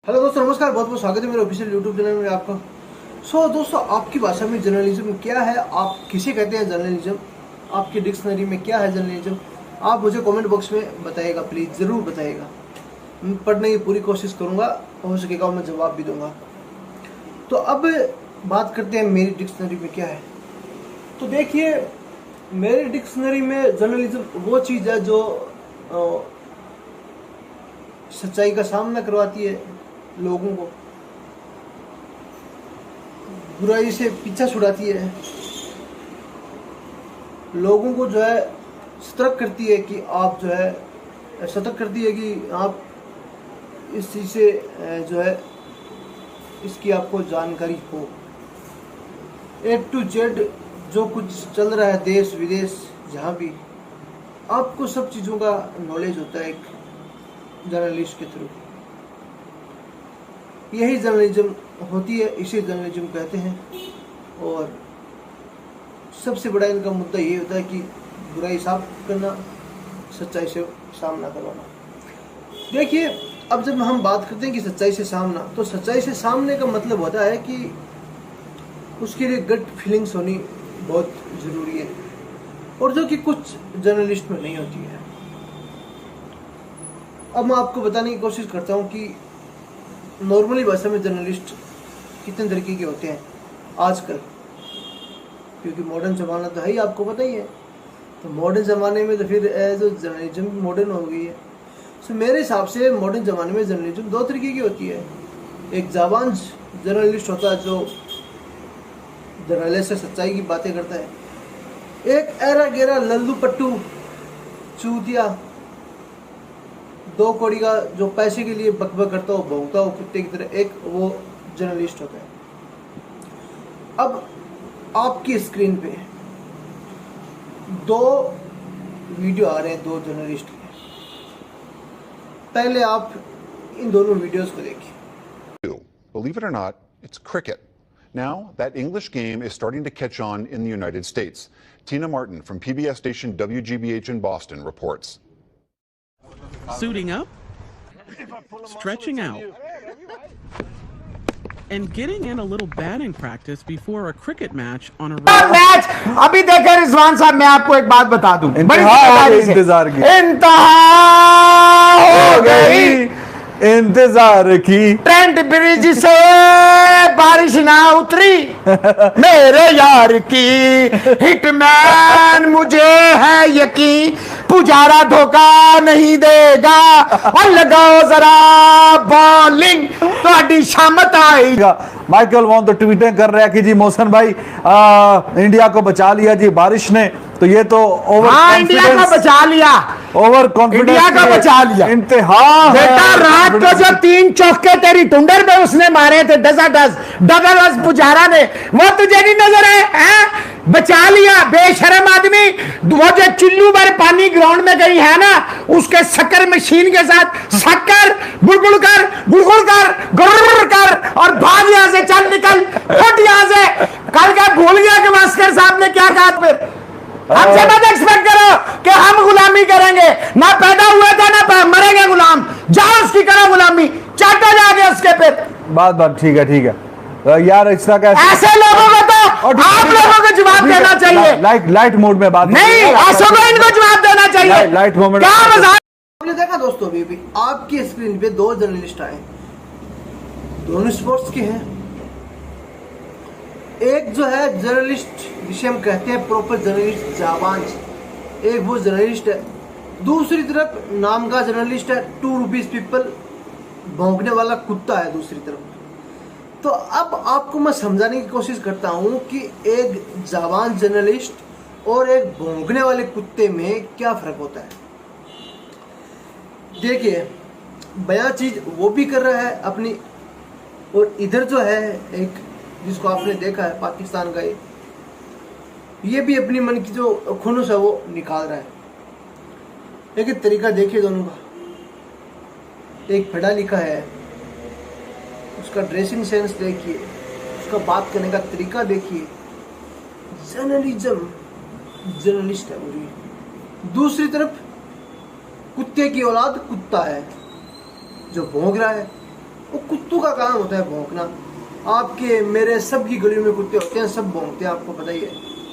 Hello दोस्तों, नमस्कार। बहुत बहुत स्वागत है मेरे ऑफिशियल यूट्यूब चैनल में आपका। दोस्तों, आपकी भाषा में जर्नलिज्म क्या है, आप किसे कहते हैं जर्नलिज्म, आपकी डिक्शनरी में क्या है जर्नलिज्म, आप मुझे कमेंट बॉक्स में बताइएगा, प्लीज़ ज़रूर बताइएगा। मैं पढ़ने की पूरी कोशिश करूँगा, हो सकेगा मैं जवाब भी दूंगा। तो अब बात करते हैं मेरी डिक्शनरी में क्या है। तो देखिए, मेरी डिक्शनरी में जर्नलिज्म वो चीज़ है जो सच्चाई का सामना करवाती है लोगों को, बुराई से पीछा छुड़ाती है, लोगों को जो है सतर्क करती है कि आप जो है सतर्क करती है कि आप इस चीज़ से जो है इसकी आपको जानकारी हो। A to Z जो कुछ चल रहा है देश विदेश, जहाँ भी आपको सब चीज़ों का नॉलेज होता है एक जर्नलिस्ट के थ्रू। यही जर्नलिज्म होती है, इसे जर्नलिज्म कहते हैं। और सबसे बड़ा इनका मुद्दा ये होता है कि बुराई साफ करना, सच्चाई से सामना करवाना। देखिए, अब जब हम बात करते हैं कि सच्चाई से सामना, तो सच्चाई से सामने का मतलब होता है कि उसके लिए गट फीलिंग्स होनी बहुत ज़रूरी है, और जो कि कुछ जर्नलिस्ट में नहीं होती है। अब मैं आपको बताने की कोशिश करता हूँ कि नॉर्मली भाषा में जर्नलिस्ट कितने तरीके के होते हैं आजकल, क्योंकि मॉडर्न ज़माना तो है ही, आपको पता ही है। तो मॉडर्न ज़माने में तो फिर जो जर्नलिज्म मॉडर्न हो गई है। तो मेरे हिसाब से मॉडर्न ज़माने में जर्नलिज्म दो तरीके की होती है। एक जाबांज जर्नलिस्ट होता है जो जर्नलिस्ट से सच्चाई की बातें करता है। एक एरा गेरा लल्लू पट्टू चूतिया दो कौड़ी का जो पैसे के लिए बकबक करता हो, भौंकता हो कुत्ते की तरह, एक वो जर्नलिस्ट होता है। अब आपकी स्क्रीन पे दो वीडियो आ रहे हैं दो जर्नलिस्ट के। पहले आप इन दोनों वीडियोस को देखिए। Believe it or not, it's cricket. Now, that English game is starting to catch on in the United States. Tina Martin from PBS station WGBH in Boston reports. Suiting up, stretching out, and getting in a little batting practice before a cricket match on a match अभी देखे रिजवान साहब, मैं आपको एक बात बता दूं, इंतजार की हो गई इंतजार की ट्रेंट ब्रिज से बारिश ना उतरी मेरे यार की हिटमैन, मुझे है यकीन पुजारा धोखा नहीं देगा, और लगाओ जरा बॉलिंग तो शामत आएगा। माइकल वॉन तो ट्वीटें कर रहा है कि जी मोहसन भाई इंडिया को बचा लिया जी बारिश ने। तो ये तो ओवर इंडिया को बचा लिया, ओवर कॉन्फिडेंस इंडिया को बचा लिया। इंतहा बेटा, रात को जो 3 चौके तेरी टुंडर में उसने मारे थे डबल पुजारा ने, वो तुझे नहीं नजर है? बचा लिया बेशरम आदमी। वो जो चुल्लू भर पानी ग्राउंड में गई है ना, उसके शक्कर मशीन के साथ शक्कर गुड़गुड़ कर गुड़ कर और भाग यहां से, चल निकल फट यहां से। कल क्या भूल गया कि भास्कर साहब ने क्या कहा? फिर हमसे मत एक्सपेक्ट करो कि हम गुलामी करेंगे, ना पैदा हुए थे ना मरेंगे गुलाम। जाओ उसकी करो गुलामी, चाटो जाके उसके पे। बात ठीक है यार, इस तरह का ऐसे लोगों को तो आप लोगों को जवाब देना चाहिए। लाइट मोड में बात नहीं, ऐसों को इनको जवाब देना चाहिए। लाइट मोमेंट क्या मजाक। आपने देखा दोस्तों, अभी आपकी स्क्रीन पे दो जर्नलिस्ट आए, दोनों स्पोर्ट्स के हैं। एक जो है जर्नलिस्ट जिसे हम कहते हैं प्रॉपर जर्नलिस्ट जाबांज, एक वो जर्नलिस्ट है। दूसरी तरफ नाम का जर्नलिस्ट है, 2 रुपीज पीपल, भौंकने वाला कुत्ता है दूसरी तरफ। तो अब आपको मैं समझाने की कोशिश करता हूं कि एक जाबांज जर्नलिस्ट और एक भौंकने वाले कुत्ते में क्या फर्क होता है। देखिए, बयां चीज वो भी कर रहा है अपनी, और इधर जो है एक जिसको आपने देखा है पाकिस्तान का, ये भी अपनी मन की जो खुनुस है वो निकाल रहा है। लेकिन तरीका देखिए दोनों का, एक पढ़ा लिखा है, उसका ड्रेसिंग सेंस देखिए, उसका बात करने का तरीका देखिए, जर्नलिस्ट है वो। दूसरी तरफ कुत्ते की औलाद कुत्ता है जो भौंक रहा है, वो कुत्तों का काम होता है भौंकना। आपके मेरे सब की गलियों में कुत्ते होते हैं, सब भौंकते हैं, आपको पता ही है।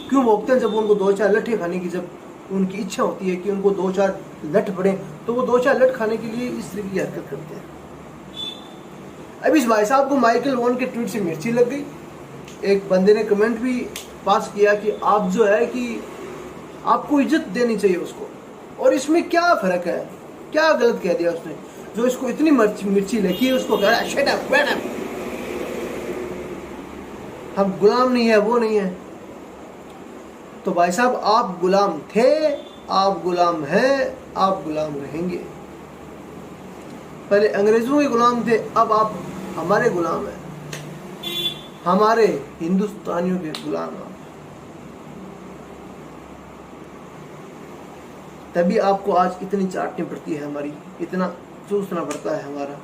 क्यों भौंकते हैं? जब उनको 2-4 लट्ठे खाने की जब उनकी इच्छा होती है कि उनको 2-4 लठ पड़े, तो वो 2-4 लठ खाने के लिए इस तरह की हरकत करते हैं। अब इस भाई साहब को माइकल वॉन के ट्वीट से मिर्ची लग गई। एक बंदे ने कमेंट भी पास किया कि आप जो है कि आपको इज्जत देनी चाहिए उसको, और इसमें क्या फर्क है, क्या गलत कह दिया उसने? जो इसको इतनी मिर्ची लगी है उसको कह रहा है शट अप, शट अप। हम गुलाम नहीं है, वो नहीं है। तो भाई साहब आप गुलाम थे, आप गुलाम हैं, आप गुलाम रहेंगे। पहले अंग्रेजों के गुलाम थे, अब आप हमारे गुलाम हैं, हमारे हिंदुस्तानियों के गुलाम हैं। तभी आपको आज इतनी चाटनी पड़ती है हमारी, इतना चूसना पड़ता है हमारा,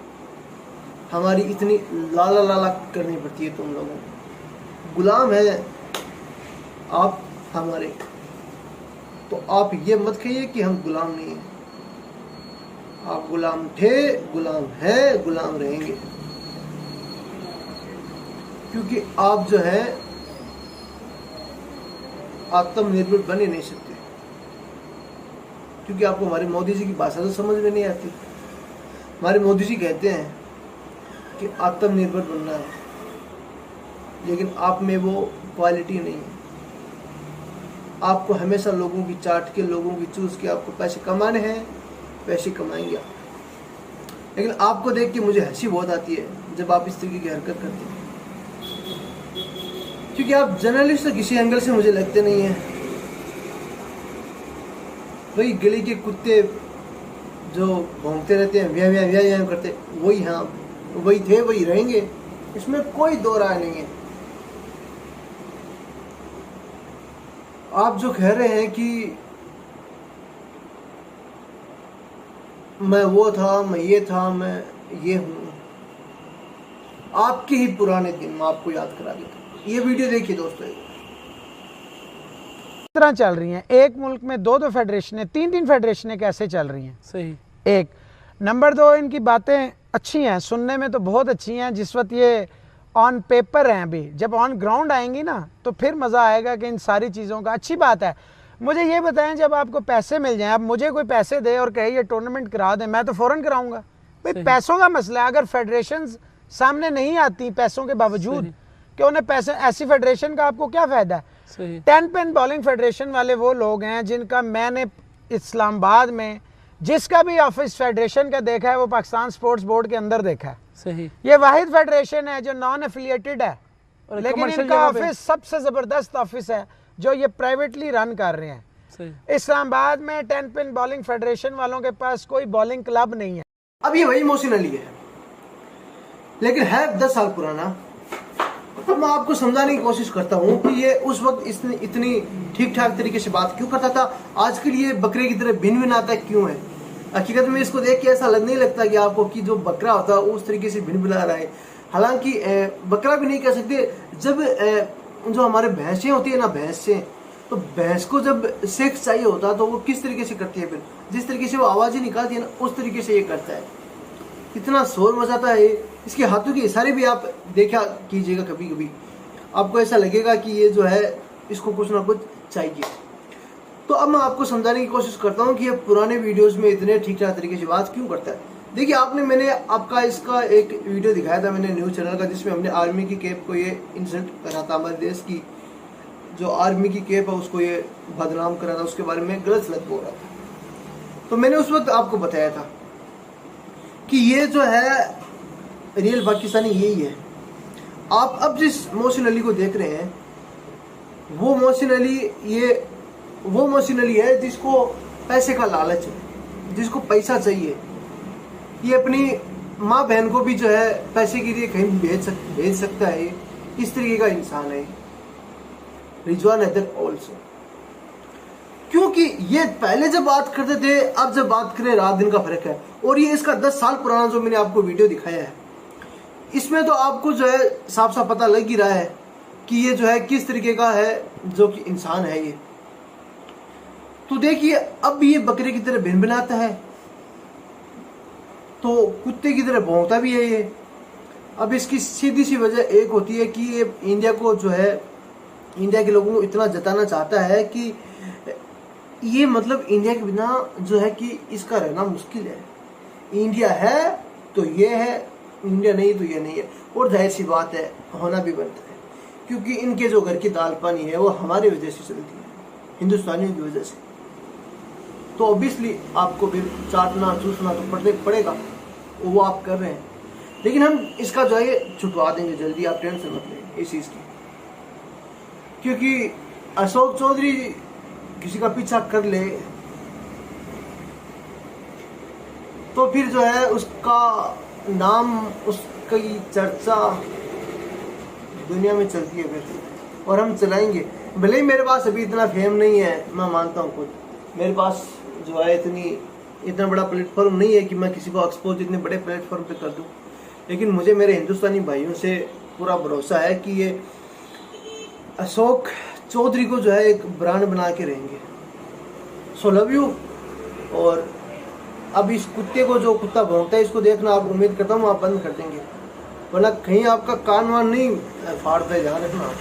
हमारी इतनी लाला लाला करनी पड़ती है तुम लोगों को। गुलाम है आप हमारे, तो आप ये मत कहिए कि हम गुलाम नहीं हैं। आप गुलाम थे, गुलाम हैं, गुलाम रहेंगे, क्योंकि आप जो है आत्मनिर्भर बन ही नहीं सकते, क्योंकि आपको हमारे मोदी जी की भाषा तो समझ में नहीं आती। हमारे मोदी जी कहते हैं कि आत्मनिर्भर बनना है, लेकिन आप में वो क्वालिटी नहीं है। आपको हमेशा लोगों की चाट के, लोगों की चूस के आपको पैसे कमाने हैं, पैसे कमाएंगे आप। लेकिन आपको देख के मुझे हंसी बहुत आती है जब आप इस तरीके की हरकत करते हैं, क्योंकि आप जर्नलिस्ट तो किसी एंगल से मुझे लगते नहीं है। वही गली के कुत्ते जो भौंकते रहते हैं, व्या व्या व्या व्या करते, वही हाँ वही थे, वही रहेंगे, इसमें कोई दो राय नहीं है। आप जो कह रहे हैं कि मैं वो था, मैं ये था, मैं ये हूं, आपके ही पुराने दिन मैं आपको याद करा देता हूं। ये वीडियो देखिए दोस्तों। तरह चल रही हैं, एक मुल्क में 2-2 फेडरेशनें, 3-3 फेडरेशनें कैसे चल रही हैं? सही। एक नंबर 2, इनकी बातें अच्छी हैं, सुनने में तो बहुत अच्छी हैं। जिस वक्त ये ऑन पेपर हैं, अभी जब ऑन ग्राउंड आएंगी ना तो फिर मज़ा आएगा कि इन सारी चीज़ों का। अच्छी बात है। मुझे ये बताएं, जब आपको पैसे मिल जाएं, अब मुझे कोई पैसे दे और कहे ये टूर्नामेंट करा दें, मैं तो फ़ौरन कराऊंगा। भाई पैसों का मसला है। अगर फेडरेशंस सामने नहीं आती पैसों के बावजूद कि उन्हें पैसे, ऐसी फेडरेशन का आपको क्या फ़ायदा है? 10 पिन बॉलिंग फेडरेशन वाले वो लोग हैं जिनका मैंने इस्लामाबाद में जिसका भी ऑफिस फेडरेशन का देखा है वो पाकिस्तान स्पोर्ट्स बोर्ड के अंदर देखा है। सही। ये वाहिद फेडरेशन है जो नॉन एफिलिएटेड है, लेकिन इनका ऑफिस सबसे ज़बरदस्त ऑफिस है जो ये प्राइवेटली रन कर रहे हैं। सही। इस्लामाबाद में 10 पिन बॉलिंग फेडरेशन वालों के पास कोई बॉलिंग क्लब नहीं है। अब ये वही मोहसिन अली है, लेकिन है 10 साल पुराना। तो मैं आपको समझाने की कोशिश करता हूँ कि ये उस वक्त इतनी ठीक ठाक तरीके से बात क्यों करता था, आज के लिए बकरे की तरह भिन भिन आता क्यों है। हकीकत में इसको देख के ऐसा नहीं लगता कि आपको कि जो बकरा होता है उस तरीके से भिन भिना रहा है। हालांकि बकरा भी नहीं कह सकते। जब जो हमारे भैंसें होती है ना, भैंसें, तो भैंस को जब सेक्स चाहिए होता है तो वो किस तरीके से करती है, फिर जिस तरीके से वो आवाज़ें निकालती है ना उस तरीके से ये करता है। कितना शोर मचाता है। इसके हाथों के इशारे भी आप देखा कीजिएगा, कभी कभी आपको ऐसा लगेगा कि ये जो है इसको कुछ ना कुछ चाहिए। तो अब मैं आपको समझाने की कोशिश करता हूँ कि ये पुराने वीडियोस में इतने ठीक ठाक तरीके से बात क्यों करता है। देखिए, मैंने आपका इसका एक वीडियो दिखाया था मैंने न्यूज़ चैनल का, जिसमें हमने आर्मी की कैप को ये इंसल्ट करा था। हमारे देश की जो आर्मी की कैप है उसको ये बदनाम करा था, उसके बारे में गलत सलत बोल रहा था। तो मैंने उस वक्त आपको बताया था कि ये जो है रियल पाकिस्तानी यही है। आप अब जिस मोहसिन अली को देख रहे हैं वो मोहसिन अली है जिसको पैसे का लालच है, जिसको पैसा चाहिए। ये अपनी माँ बहन को भी जो है पैसे के लिए कहीं भेज सकता है। इस तरीके का इंसान है रिजवान हैदर ऑल्सो। क्योंकि ये पहले जब बात करते थे, अब जब बात करें, रात दिन का फर्क है। और ये इसका 10 साल पुराना जो मैंने आपको वीडियो दिखाया है, इसमें तो आपको जो है साफ साफ पता लग ही रहा है कि ये जो है किस तरीके का है, जो कि इंसान है ये। तो देखिए, अब ये बकरे की तरह भिन भिनाता है, तो कुत्ते की तरह भौंकता भी है ये। अब इसकी सीधी सी वजह एक होती है कि ये इंडिया को जो है, इंडिया के लोगों को इतना जताना चाहता है कि ये मतलब इंडिया के बिना जो है कि इसका रहना मुश्किल है। इंडिया है तो ये है, इंडिया नहीं तो ये नहीं है। और जाहिर सी बात है, होना भी बनता है, क्योंकि इनके जो घर की दाल पानी है वो हमारी वजह से चलती है, हिंदुस्तानियों की वजह से। तो ऑब्वियसली आपको भी चाटना चूसना तो पड़ेगा, वो आप कर रहे हैं। लेकिन हम इसका जो है छुटवा देंगे जल्दी, आप टेंशन मत लें इस चीज़ की। क्योंकि अशोक चौधरी किसी का पीछा कर ले तो फिर जो है उसका नाम, उसकी चर्चा दुनिया में चलती है फिर, और हम चलाएंगे। भले ही मेरे पास अभी इतना फेम नहीं है, मैं मानता हूँ खुद, मेरे पास जो है इतना बड़ा प्लेटफॉर्म नहीं है कि मैं किसी को एक्सपोज इतने बड़े प्लेटफॉर्म पे कर दूँ। लेकिन मुझे मेरे हिंदुस्तानी भाइयों से पूरा भरोसा है कि ये अशोक चौधरी को जो है एक ब्रांड बना के रहेंगे। So love you. और अब इस कुत्ते को, जो कुत्ता भौंकता है, इसको देखना आप, उम्मीद करता हूँ आप बंद कर देंगे, वरना कहीं आपका कान वान नहीं फाड़ता है, ध्यान रखना।